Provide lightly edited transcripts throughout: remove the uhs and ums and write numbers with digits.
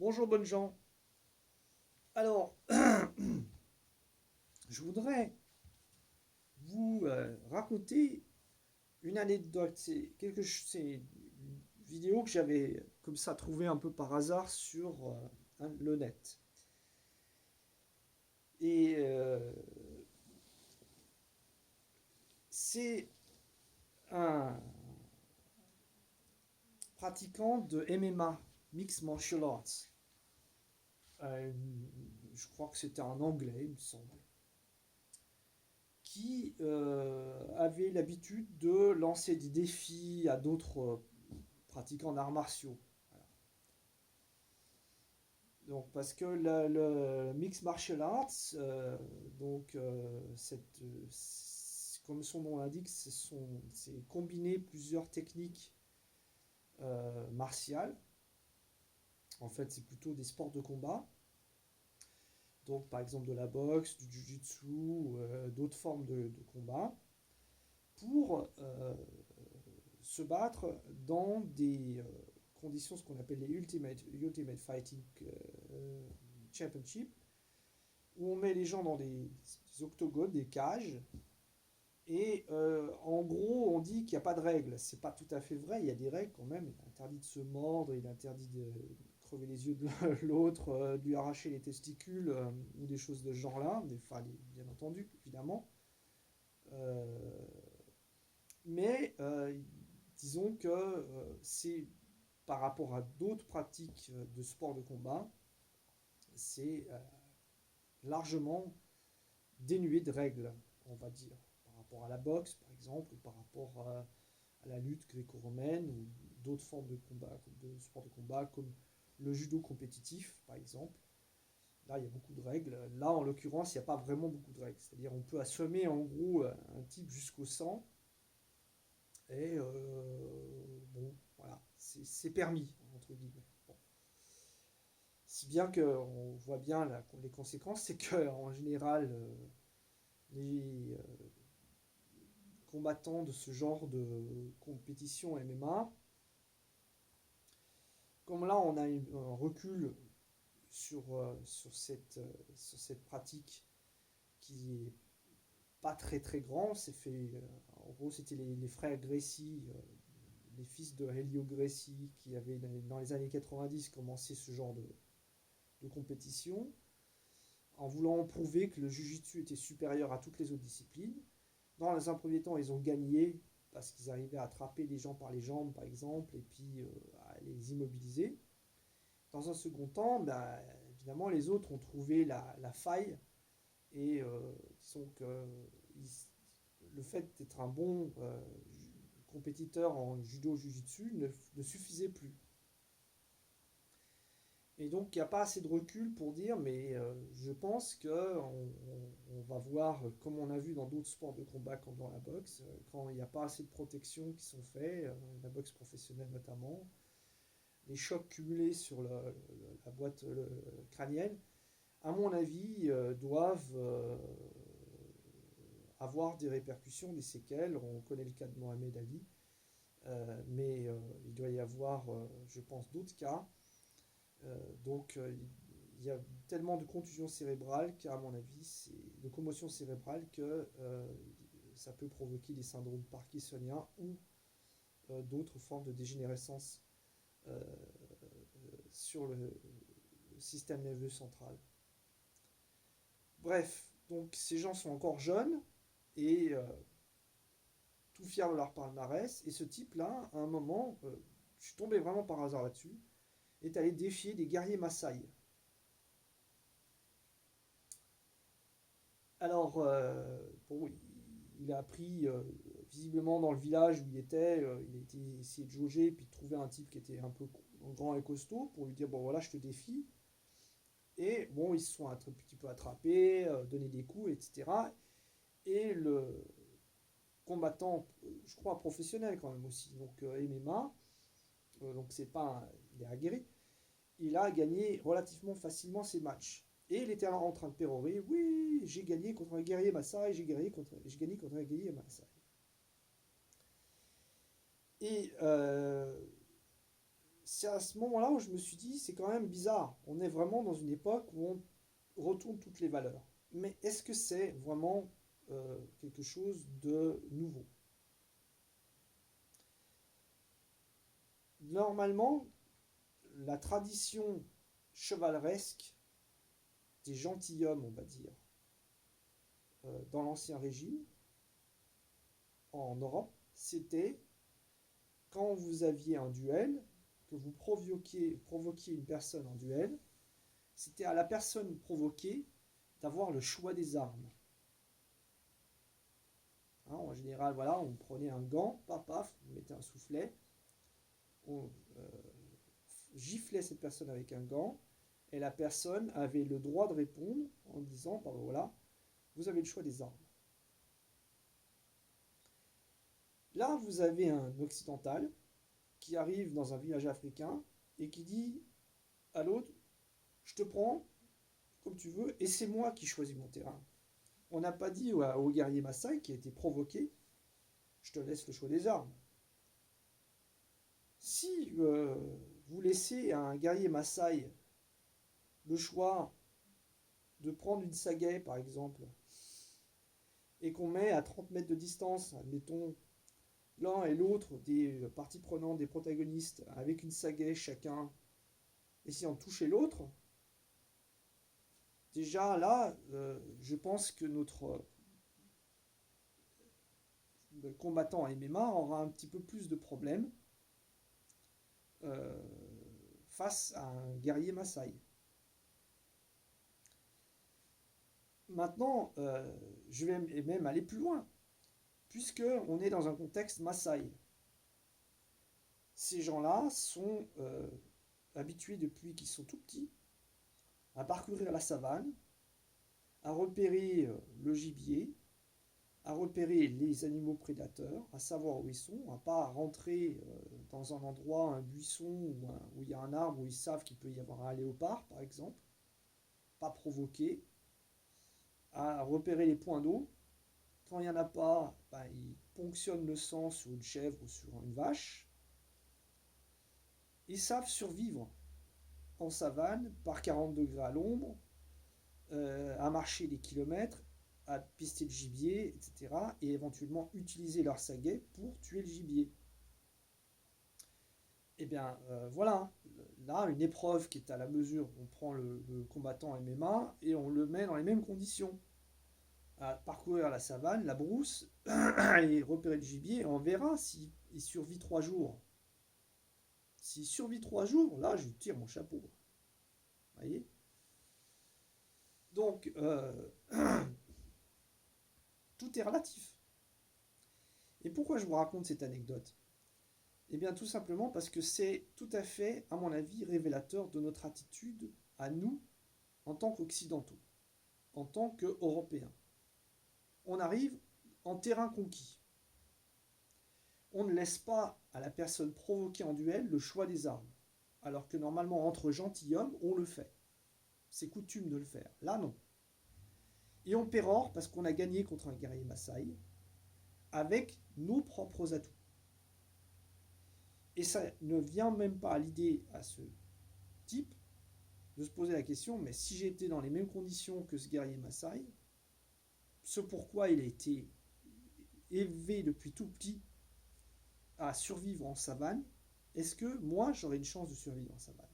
Bonjour bonnes gens. Alors, je voudrais vous raconter une anecdote. C'est une vidéo que j'avais comme ça trouvée un peu par hasard sur le net. Et c'est un pratiquant de MMA, Mixed Martial Arts. Euh, je crois que c'était un anglais, il me semble, qui avait l'habitude de lancer des défis à d'autres pratiquants d'arts martiaux. Voilà. Donc, parce que le mixed martial arts, comme son nom l'indique, c'est combiner plusieurs techniques martiales. En fait, c'est plutôt des sports de combat. Donc, par exemple, de la boxe, du jiu-jitsu, d'autres formes de combat, pour se battre dans des conditions, ce qu'on appelle les Ultimate Fighting Championship, où on met les gens dans des octogones, des cages, et en gros, on dit qu'il n'y a pas de règles. C'est pas tout à fait vrai, il y a des règles quand même. Il est interdit de se mordre, il est interdit de crever les yeux de l'autre, de lui arracher les testicules, ou des choses de ce genre-là, bien entendu, évidemment. Euh, mais disons que c'est par rapport à d'autres pratiques de sport de combat, c'est largement dénué de règles, on va dire, par rapport à la boxe, par exemple, ou par rapport à la lutte gréco-romaine, ou d'autres formes de combat, de sport de combat, comme le judo compétitif, par exemple. Là, il y a beaucoup de règles. Là, en l'occurrence, il n'y a pas vraiment beaucoup de règles. C'est-à-dire, on peut assommer en gros un type jusqu'au sang, et bon, voilà, c'est permis, entre guillemets. Bon. Si bien qu'on voit bien les conséquences, c'est qu'en général, les combattants de ce genre de compétition MMA, comme là on a un recul sur cette pratique qui est pas très très grand, c'est fait, en gros c'était les frères Gracie, les fils de Helio Gracie qui avaient dans les années 90 commencé ce genre de compétition, en voulant prouver que le Jiu-Jitsu était supérieur à toutes les autres disciplines. Dans un premier temps, ils ont gagné parce qu'ils arrivaient à attraper les gens par les jambes, par exemple, et puis à les immobiliser. Dans un second temps, ben, évidemment, les autres ont trouvé la faille, et disons que le fait d'être un bon compétiteur en judo jiu-jitsu ne suffisait plus. Et donc, il n'y a pas assez de recul pour dire, mais je pense qu'on va voir, comme on a vu dans d'autres sports de combat comme dans la boxe, quand il n'y a pas assez de protections qui sont faites, la boxe professionnelle notamment, les chocs cumulés sur la boîte crânienne, à mon avis, doivent avoir des répercussions, des séquelles. On connaît le cas de Mohamed Ali, mais il doit y avoir, je pense, d'autres cas. Donc, il y a tellement de contusions cérébrales qu'à mon avis, de commotion cérébrale que ça peut provoquer des syndromes parkinsoniens ou d'autres formes de dégénérescence euh, sur le système nerveux central. Bref, donc ces gens sont encore jeunes et tout fiers de leur palmarès. Et ce type-là, à un moment, je suis tombé vraiment par hasard là-dessus, est allé défier des guerriers Maasai. Alors, bon, il a appris, visiblement dans le village où il était, il a été essayer de jauger, puis de trouver un type qui était un peu grand et costaud pour lui dire, bon voilà, je te défie. Et bon, ils se sont un petit peu attrapés, donné des coups, etc. Et le combattant, je crois professionnel quand même aussi, donc MMA, donc c'est pas il est aguerri, il a gagné relativement facilement ses matchs. Et il était en train de pérorer, oui, j'ai gagné contre un guerrier Maasai, j'ai gagné contre un guerrier Maasai. Et c'est à ce moment-là où je me suis dit, c'est quand même bizarre. On est vraiment dans une époque où on retourne toutes les valeurs. Mais est-ce que c'est vraiment quelque chose de nouveau? Normalement, la tradition chevaleresque des gentilshommes, on va dire, dans l'Ancien Régime, en Europe, c'était quand vous aviez un duel, que vous provoquiez une personne en duel, c'était à la personne provoquée d'avoir le choix des armes. Hein, en général, voilà, on prenait un gant, paf, paf, on mettait un soufflet, on giflait cette personne avec un gant, et la personne avait le droit de répondre en disant, bah voilà, vous avez le choix des armes. Là, vous avez un occidental qui arrive dans un village africain et qui dit à l'autre, je te prends comme tu veux, et c'est moi qui choisis mon terrain. On n'a pas dit au guerrier Maasai qui a été provoqué, je te laisse le choix des armes. Si vous laissez à un guerrier Maasai le choix de prendre une sagaie, par exemple, et qu'on met à 30 mètres de distance, admettons, l'un et l'autre des parties prenantes, des protagonistes, avec une sagaie chacun, essayant de toucher l'autre, déjà là, je pense que notre combattant MMA aura un petit peu plus de problèmes euh, face à un guerrier Maasai. Maintenant, je vais même aller plus loin, puisque on est dans un contexte Maasai. Ces gens-là sont habitués depuis qu'ils sont tout petits à parcourir la savane, à repérer le gibier, à repérer les animaux prédateurs, à savoir où ils sont, à pas rentrer dans un endroit, un buisson où il y a un arbre où ils savent qu'il peut y avoir un léopard, par exemple, pas provoquer, à repérer les points d'eau. Quand il n'y en a pas, ben, ils ponctionnent le sang sur une chèvre ou sur une vache. Ils savent survivre en savane, par 40 degrés à l'ombre, à marcher des kilomètres, à pister le gibier, etc. Et éventuellement utiliser leur sagaie pour tuer le gibier. Eh bien, voilà, là, une épreuve qui est à la mesure, on prend le combattant MMA et on le met dans les mêmes conditions. À parcourir la savane, la brousse, et repérer le gibier, et on verra s'il survit 3 jours. S'il survit 3 jours, là, je tire mon chapeau. Vous voyez? Donc, tout est relatif. Et pourquoi je vous raconte cette anecdote? Eh bien, tout simplement parce que c'est tout à fait, à mon avis, révélateur de notre attitude à nous, en tant qu'Occidentaux, en tant qu'Européens. On arrive en terrain conquis. On ne laisse pas à la personne provoquée en duel le choix des armes. Alors que normalement, entre gentilshommes, on le fait. C'est coutume de le faire. Là, non. Et on pérore parce qu'on a gagné contre un guerrier Maasai avec nos propres atouts. Et ça ne vient même pas à l'idée à ce type de se poser la question, mais si j'étais dans les mêmes conditions que ce guerrier Maasai, ce pourquoi il a été élevé depuis tout petit à survivre en savane, est-ce que moi j'aurais une chance de survivre en savane?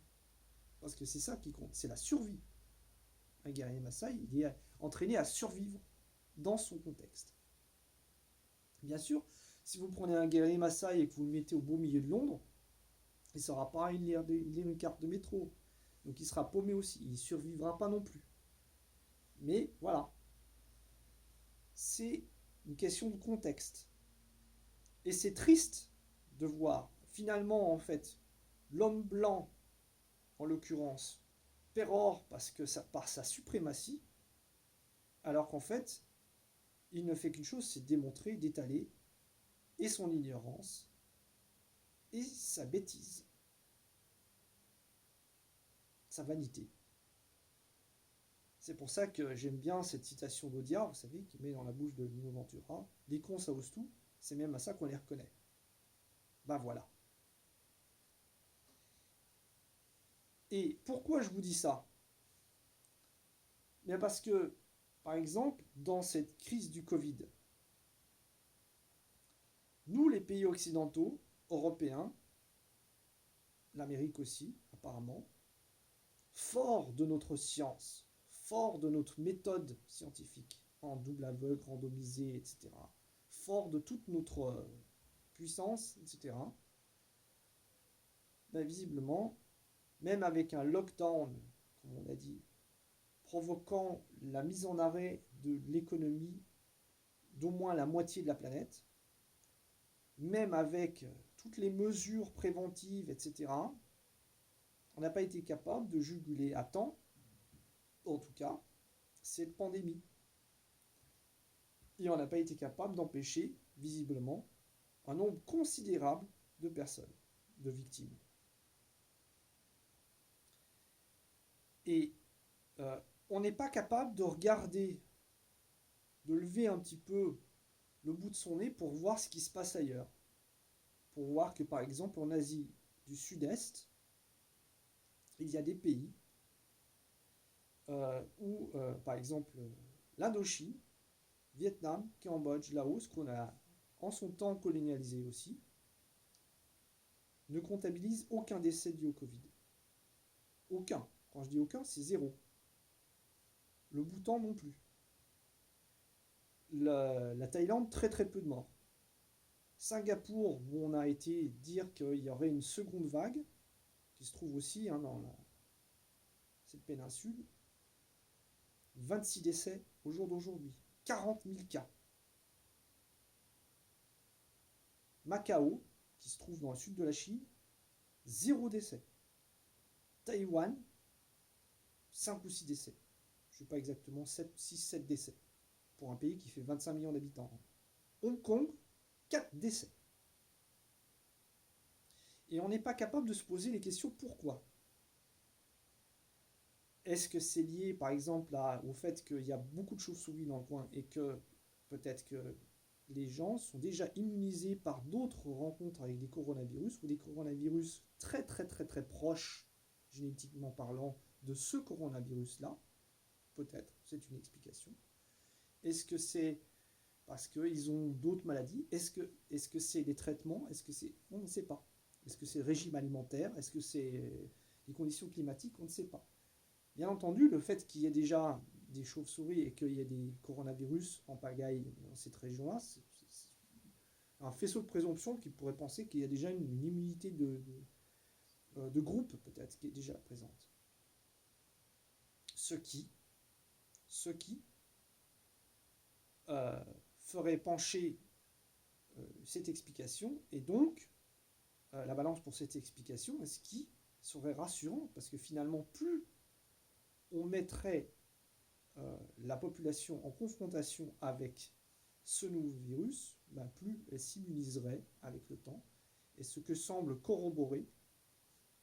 Parce que c'est ça qui compte, c'est la survie. Un guerrier Maasai, il est entraîné à survivre dans son contexte. Bien sûr, si vous prenez un guerrier Maasai et que vous le mettez au beau milieu de Londres, il ne saura pas lire une carte de métro. Donc il sera paumé aussi, il ne survivra pas non plus. Mais voilà, c'est une question de contexte. Et c'est triste de voir finalement en fait l'homme blanc, en l'occurrence, pérore parce que ça par sa suprématie, alors qu'en fait, il ne fait qu'une chose, c'est démontrer, d'étaler et son ignorance et sa bêtise, sa vanité. C'est pour ça que j'aime bien cette citation d'Audiard, vous savez, qui met dans la bouche de Lino Ventura, les cons ça ose tout, c'est même à ça qu'on les reconnaît. Ben voilà. Et pourquoi je vous dis ça? Bien parce que, par exemple, dans cette crise du Covid, nous, les pays occidentaux, européens, l'Amérique aussi, apparemment, fort de notre science, fort de notre méthode scientifique, en double aveugle, randomisé, etc., fort de toute notre puissance, etc., ben, visiblement, même avec un lockdown, comme on a dit, provoquant la mise en arrêt de l'économie d'au moins la moitié de la planète, même avec toutes les mesures préventives, etc., on n'a pas été capable de juguler à temps, en tout cas, cette pandémie. Et on n'a pas été capable d'empêcher, visiblement, un nombre considérable de personnes, de victimes. Et on n'est pas capable de regarder, de lever un petit peu le bout de son nez pour voir ce qui se passe ailleurs. Pour voir que, par exemple, en Asie du Sud-Est, il y a des pays où, par exemple, l'Indochine, Vietnam, Cambodge, Laos, qu'on a en son temps colonialisé aussi, ne comptabilise aucun décès dû au Covid. Aucun. Quand je dis aucun, c'est zéro. Le Bhoutan non plus. La Thaïlande, très très peu de morts. Singapour, où on a été dire qu'il y aurait une seconde vague, qui se trouve aussi dans cette péninsule, 26 décès au jour d'aujourd'hui. 40 000 cas. Macao, qui se trouve dans le sud de la Chine, 0 décès. Taïwan, 5 ou 6 décès. Je ne sais pas exactement, 6-7 décès. Pour un pays qui fait 25 millions d'habitants. Hong Kong, 4 décès. Et on n'est pas capable de se poser les questions pourquoi. Est-ce que c'est lié, par exemple, au fait qu'il y a beaucoup de chauves-souris dans le coin et que peut-être que les gens sont déjà immunisés par d'autres rencontres avec des coronavirus ou des coronavirus très très très très proches, génétiquement parlant, de ce coronavirus-là? Peut-être, c'est une explication. Est-ce que c'est parce qu'ils ont d'autres maladies? Est-ce que c'est des traitements? Est-ce que c'est... On ne sait pas. Est-ce que c'est le régime alimentaire? Est-ce que c'est les conditions climatiques? On ne sait pas. Bien entendu, le fait qu'il y ait déjà des chauves-souris et qu'il y ait des coronavirus en pagaille dans cette région-là, c'est un faisceau de présomption qui pourrait penser qu'il y a déjà une immunité de groupe, peut-être, qui est déjà présente. Ce qui euh, ferait pencher cette explication, et donc la balance pour cette explication, ce qui serait rassurant, parce que finalement, plus on mettrait la population en confrontation avec ce nouveau virus, plus elle s'immuniserait avec le temps, et ce que semble corroborer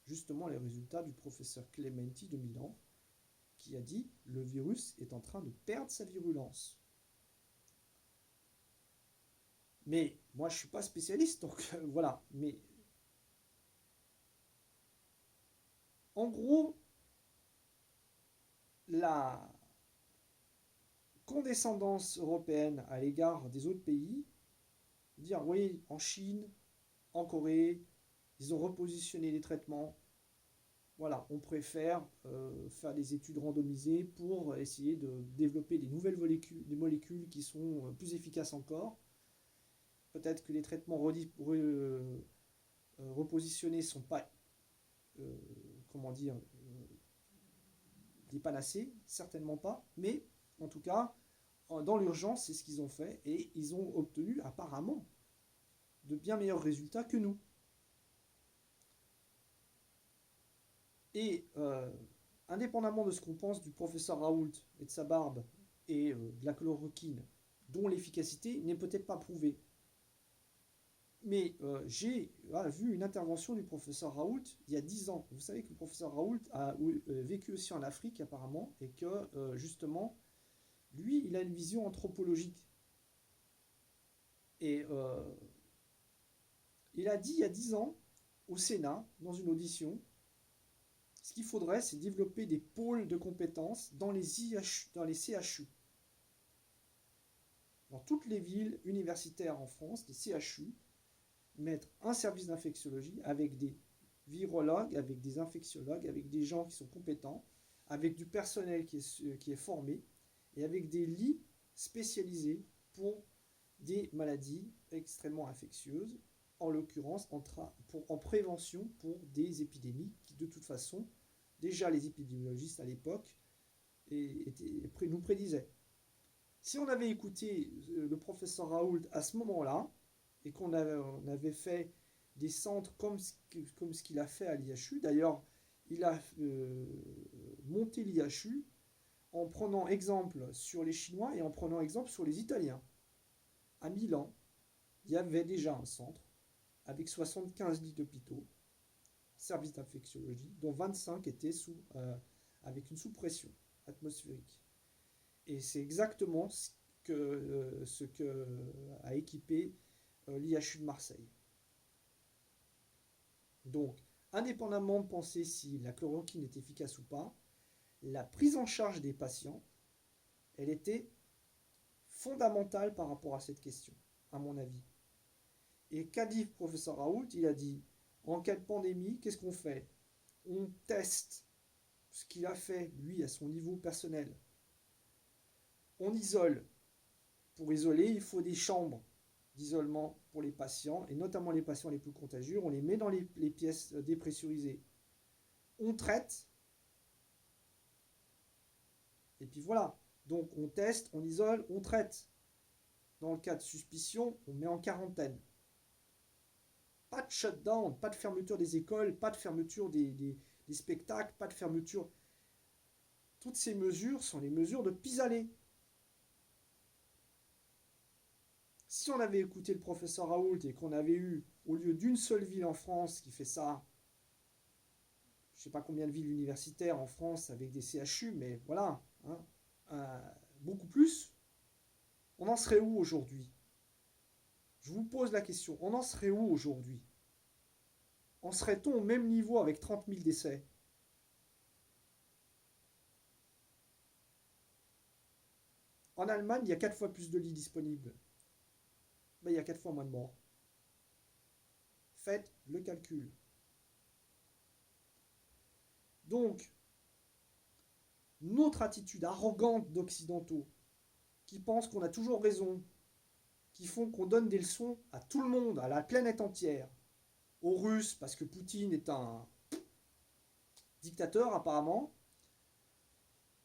justement les résultats du professeur Clementi de Milan, qui a dit le virus est en train de perdre sa virulence. Mais moi je ne suis pas spécialiste, donc voilà. Mais en gros, la condescendance européenne à l'égard des autres pays, dire oui, en Chine, en Corée, ils ont repositionné les traitements. Voilà, on préfère faire des études randomisées pour essayer de développer des nouvelles molécules, des molécules qui sont plus efficaces encore. Peut-être que les traitements repositionnés ne sont pas, comment dire, des panacées, certainement pas, mais en tout cas, dans l'urgence, c'est ce qu'ils ont fait et ils ont obtenu apparemment de bien meilleurs résultats que nous. Et indépendamment de ce qu'on pense du professeur Raoult et de sa barbe et de la chloroquine, dont l'efficacité n'est peut-être pas prouvée, mais j'ai vu une intervention du professeur Raoult il y a 10 ans. Vous savez que le professeur Raoult a vécu aussi en Afrique apparemment et que justement, lui, il a une vision anthropologique. Et il a dit il y a 10 ans au Sénat, dans une audition, Ce qu'il faudrait, c'est développer des pôles de compétences dans les IHU, dans les CHU. Dans toutes les villes universitaires en France, les CHU, mettre un service d'infectiologie avec des virologues, avec des infectiologues, avec des gens qui sont compétents, avec du personnel qui est formé et avec des lits spécialisés pour des maladies extrêmement infectieuses, en l'occurrence en prévention pour des épidémies qui de toute façon, déjà les épidémiologistes à l'époque nous prédisaient. Si on avait écouté le professeur Raoult à ce moment-là, et qu'on avait fait des centres comme ce qu'il a fait à l'IHU, d'ailleurs, il a monté l'IHU en prenant exemple sur les Chinois et en prenant exemple sur les Italiens. À Milan, il y avait déjà un centre avec 75 lits d'hôpitaux, service d'infectiologie, dont 25 étaient avec une sous-pression atmosphérique. Et c'est exactement ce que a équipé l'IHU de Marseille. Donc, indépendamment de penser si la chloroquine est efficace ou pas, la prise en charge des patients, elle était fondamentale par rapport à cette question, à mon avis. Et qu'a dit le professeur Raoult? Il a dit, en cas de pandémie, qu'est-ce qu'on fait? On teste ce qu'il a fait, lui, à son niveau personnel. On isole. Pour isoler, il faut des chambres d'isolement pour les patients, et notamment les patients les plus contagieux. On les met dans les pièces dépressurisées. On traite. Et puis voilà. Donc on teste, on isole, on traite. Dans le cas de suspicion, on met en quarantaine. Pas de shutdown, pas de fermeture des écoles, pas de fermeture des spectacles, pas de fermeture. Toutes ces mesures sont les mesures de pis-aller. Si on avait écouté le professeur Raoult et qu'on avait eu, au lieu d'une seule ville en France qui fait ça, je ne sais pas combien de villes universitaires en France avec des CHU, mais voilà, beaucoup plus, on en serait où aujourd'hui? Je vous pose la question, on en serait où aujourd'hui? En serait-on au même niveau avec 30 000 décès? En Allemagne, il y a 4 fois plus de lits disponibles. Ben, il y a 4 fois moins de morts. Faites le calcul. Donc, notre attitude arrogante d'occidentaux, qui pensent qu'on a toujours raison, qui font qu'on donne des leçons à tout le monde, à la planète entière, aux Russes, parce que Poutine est un dictateur apparemment,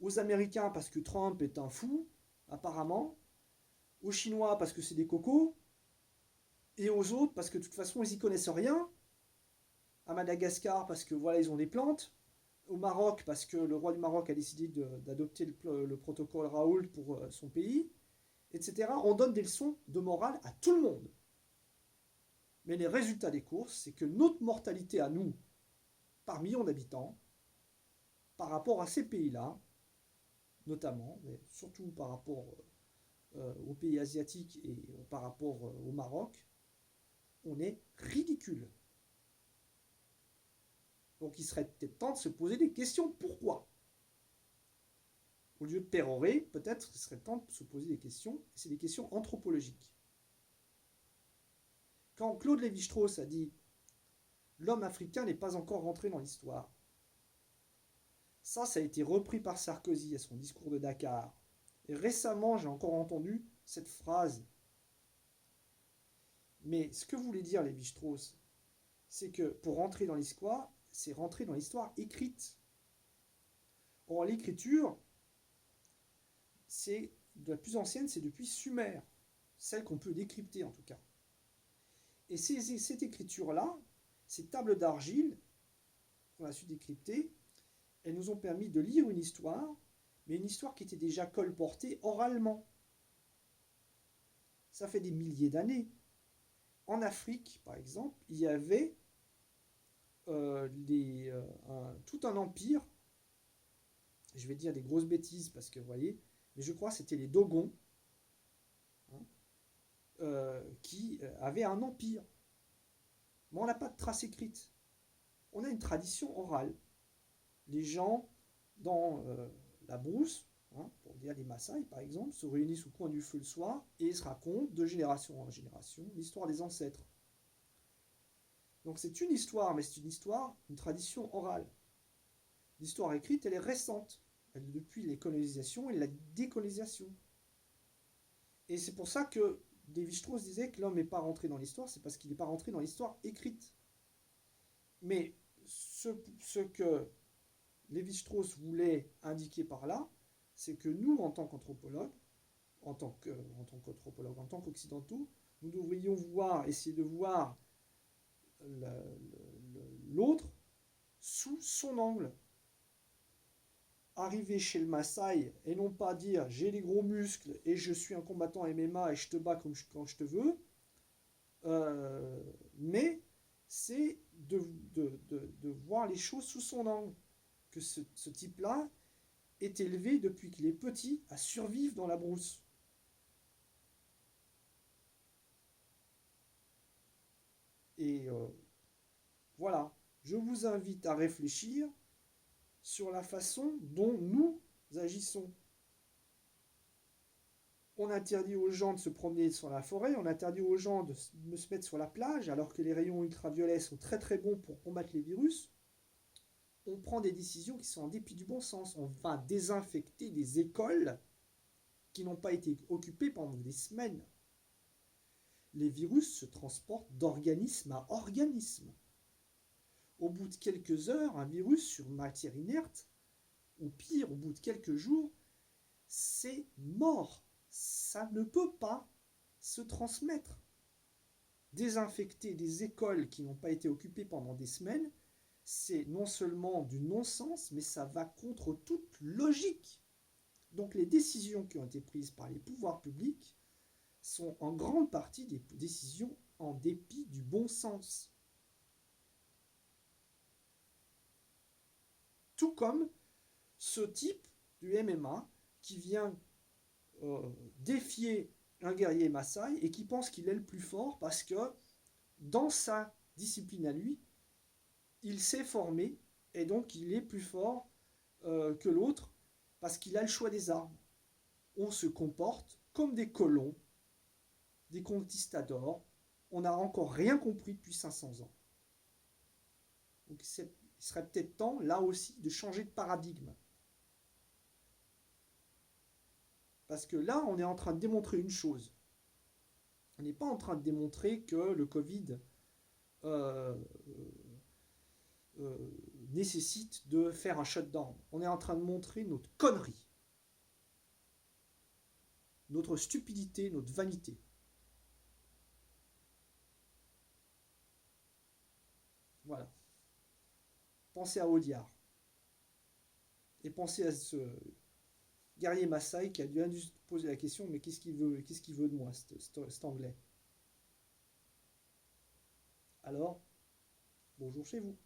aux Américains, parce que Trump est un fou, apparemment, aux Chinois, parce que c'est des cocos, et aux autres, parce que de toute façon, ils n'y connaissent rien, à Madagascar, parce que voilà, ils ont des plantes, au Maroc, parce que le roi du Maroc a décidé d'adopter le protocole Raoult pour son pays, etc. On donne des leçons de morale à tout le monde. Mais les résultats des courses, c'est que notre mortalité à nous, par million d'habitants, par rapport à ces pays-là, notamment, mais surtout par rapport aux pays asiatiques et par rapport au Maroc, on est ridicule. Donc il serait peut-être temps de se poser des questions. Pourquoi? Au lieu de pérorer, peut-être il serait temps de se poser des questions. C'est des questions anthropologiques. Quand Claude Lévi-Strauss a dit « L'homme africain n'est pas encore rentré dans l'histoire », ça a été repris par Sarkozy à son discours de Dakar. Et récemment, j'ai encore entendu cette phrase. Mais ce que voulait dire Lévi-Strauss, c'est que pour rentrer dans l'histoire, c'est rentrer dans l'histoire écrite. Or, l'écriture, c'est de la plus ancienne, c'est depuis Sumer, celle qu'on peut décrypter en tout cas. Et cette écriture-là, ces tables d'argile qu'on a su décrypter, elles nous ont permis de lire une histoire, mais une histoire qui était déjà colportée oralement. Ça fait des milliers d'années. En Afrique, par exemple, il y avait tout un empire, je vais dire des grosses bêtises parce que vous voyez, mais je crois que c'était les Dogons, qui avaient un empire. Mais on n'a pas de trace écrite. On a une tradition orale. les gens dans la brousse, hein, pour dire les Maasai par exemple, se réunissent au coin du feu le soir et se racontent de génération en génération l'histoire des ancêtres. Donc c'est une histoire, mais c'est une histoire, une tradition orale. L'histoire écrite, elle est récente, depuis les colonisations et la décolonisation. Et c'est pour ça que Lévi-Strauss disait que l'homme n'est pas rentré dans l'histoire, c'est parce qu'il n'est pas rentré dans l'histoire écrite. Mais ce que Lévi-Strauss voulait indiquer par là, c'est que nous, en tant qu'anthropologues, en tant qu'anthropologues, en tant qu'occidentaux, nous devrions essayer de voir l'autre sous son angle. Arriver chez le Maasai et non pas dire j'ai les gros muscles et je suis un combattant MMA et je te bats quand je te veux, mais c'est de voir les choses sous son angle. Que ce type-là est élevé depuis qu'il est petit à survivre dans la brousse. Et voilà, je vous invite à réfléchir sur la façon dont nous agissons. On interdit aux gens de se promener sur la forêt, on interdit aux gens de se mettre sur la plage, alors que les rayons ultraviolets sont très très bons pour combattre les virus. On prend des décisions qui sont en dépit du bon sens. On va désinfecter des écoles qui n'ont pas été occupées pendant des semaines. Les virus se transportent d'organisme à organisme. Au bout de quelques heures, un virus sur matière inerte, ou pire, au bout de quelques jours, c'est mort. Ça ne peut pas se transmettre. Désinfecter des écoles qui n'ont pas été occupées pendant des semaines, c'est non seulement du non-sens, mais ça va contre toute logique. Donc les décisions qui ont été prises par les pouvoirs publics sont en grande partie des décisions en dépit du bon sens. Tout comme ce type du MMA qui vient défier un guerrier Maasai et qui pense qu'il est le plus fort parce que dans sa discipline à lui, il s'est formé et donc il est plus fort que l'autre parce qu'il a le choix des armes. On se comporte comme des colons, des conquistadors. On n'a encore rien compris depuis 500 ans. Donc il serait peut-être temps, là aussi, de changer de paradigme. Parce que là, on est en train de démontrer une chose. On n'est pas en train de démontrer que le Covid euh, nécessite de faire un shutdown. On est en train de montrer notre connerie, notre stupidité, notre vanité. Voilà. Pensez à Audiard. Et pensez à ce guerrier Maasai qui a dû se poser la question, mais qu'est-ce qu'il veut de moi, cet anglais? Alors, bonjour chez vous.